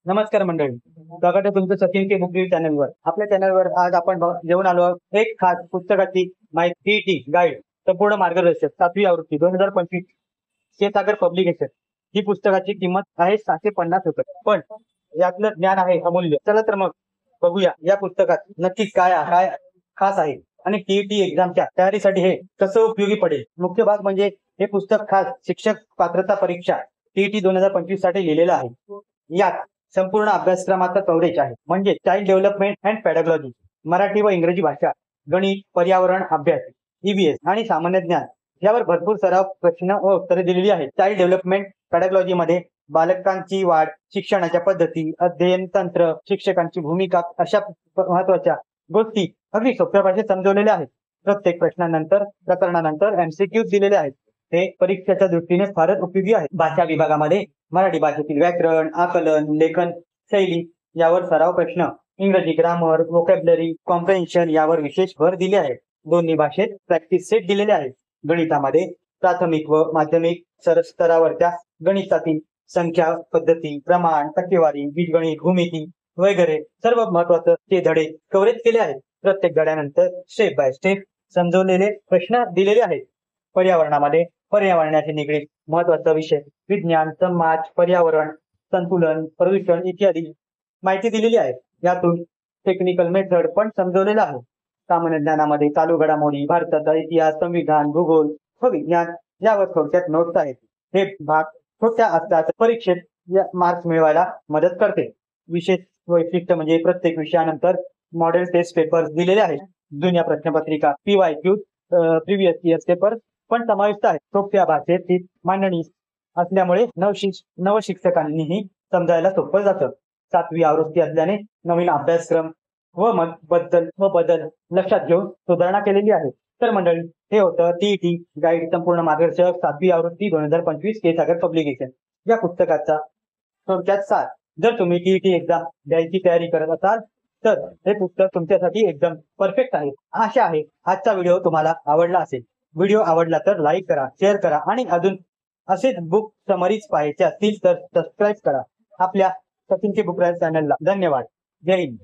नमस्कार मंडळी, स्वागत आहे तुमचं सचिन के बुक रिव्ह्यू चॅनलवर। आपल्या चॅनलवर आज आपण घेऊन आलो एक खास पुस्तकाची माहिती टी गाईड संपूर्ण मार्गदर्शक 7वी आवृत्ती 2025 क्षीरसागर पब्लिकेशन। ही पुस्तकाची किंमत आहे 750 रुपये, पण यातलं ज्ञान आहे अमूल्य। चला तर मग बघूया या पुस्तकात नक्की काय खास आहे आणि टीईटी एक्झामच्या तयारीसाठी हे कसं उपयोगी पडेल। मुख्य भाग म्हणजे हे पुस्तक खास शिक्षक पात्रता परीक्षा टीईटी 2025 साठी लिहिलेलं आहे। यात संपूर्ण अभ्यासक्रमाचा कव्हरेज आहे, म्हणजे child development and pedagogy, Marathi व इंग्रजी भाषा, गणित, पर्यावरण अभ्यास, ईव्हीएस आणि सामान्य ज्ञान यावर भरपूर सराव प्रश्न व उत्तरे दिलेली आहेत। चाइल्ड डेव्हलपमेंट पेडागॉजी मध्ये बालकांची वाढ, शिक्षणाच्या पद्धती, अध्ययन तंत्र, शिक्षकांची भूमिका अशा महत्वाच्या गोष्टी अगदी सोप्या भाषेत समजवलेल्या आहेत। प्रत्येक प्रकरणानंतर एमसीक्यू दिलेले आहेत। हे परीक्षेच्या दृष्टीने फारच उपयोगी आहे। भाषा विभागामध्ये मराठी भाषेतील व्याकरण, आकलन, लेखन शैली यावर सराव प्रश्न, इंग्रजी ग्रामर, व्होकॅब्युलरी, कॉम्प्रेन्शन यावर विशेष भर दिले आहे। दोन्ही भाषेत प्रॅक्टिस सेट दिलेले आहेत। गणितामध्ये प्राथमिक व माध्यमिक स्तरावरच्या गणितातील संख्या पद्धती, प्रमाण, टक्केवारी, बीजगणित, भूमिती वगैरे सर्व महत्वाचे धडे कव्हरेज केले आहेत। प्रत्येक धड्यानंतर स्टेप बाय स्टेप समजवलेले प्रश्न दिलेले आहेत। पर्यावरणामध्ये पर्यावरणाशी निगडीत महत्वाचा विषय, विज्ञान, समाज, पर्यावरण, संतुलन, प्रदूषण इत्यादी माहिती दिलेली आहे। यातून टेक्निकल मेथड पण समजवलेला आहे। सामान्य ज्ञानामध्ये चालू घडामोडी, भारताचा इतिहास, संविधान, भूगोल व विज्ञान यावर थोडक्यात नोट्स आहेत। हे भाग छोट्या असतात, परीक्षेत मार्क्स मिळवायला मदत करते। विशेष वैशिष्ट्य म्हणजे प्रत्येक विषयानंतर मॉडेल टेस्ट पेपर्स दिलेले आहेत। जुन्या प्रश्नपत्रिका, PYQ प्रिव्हियस इयर पेपर पण समाविष्ट आहेत। सोप्या भाषेत मांडणी असल्यामुळे नवशिक्षकांनीही समजायला सोपं जातं। 7वी आवृत्ती असल्याने नवीन अभ्यासक्रम व बदल लक्षात घेऊन सुधारणा केलेली आहे। तर मंडळी, हे होतं टीईटी गाईड संपूर्ण मार्गदर्शक 7वी आवृत्ती 2025 क्षीरसागर पब्लिकेशन या पुस्तकाचा थोडक्यात सार। जर तुम्ही टीईटी एक्झाम द्यायची तयारी करत असाल तर हे पुस्तक तुमच्यासाठी एकदम परफेक्ट आहे। आशा आहे आजचा व्हिडिओ तुम्हाला आवडला असेल। व्हिडिओ आवडला तर लाईक करा, शेअर करा आणि अजून असेच बुक समरीज पाहायचे असतील तर सबस्क्राईब करा आपल्या सचिन के बुक रिव्ह्यू चॅनलला। धन्यवाद। जय हिंद।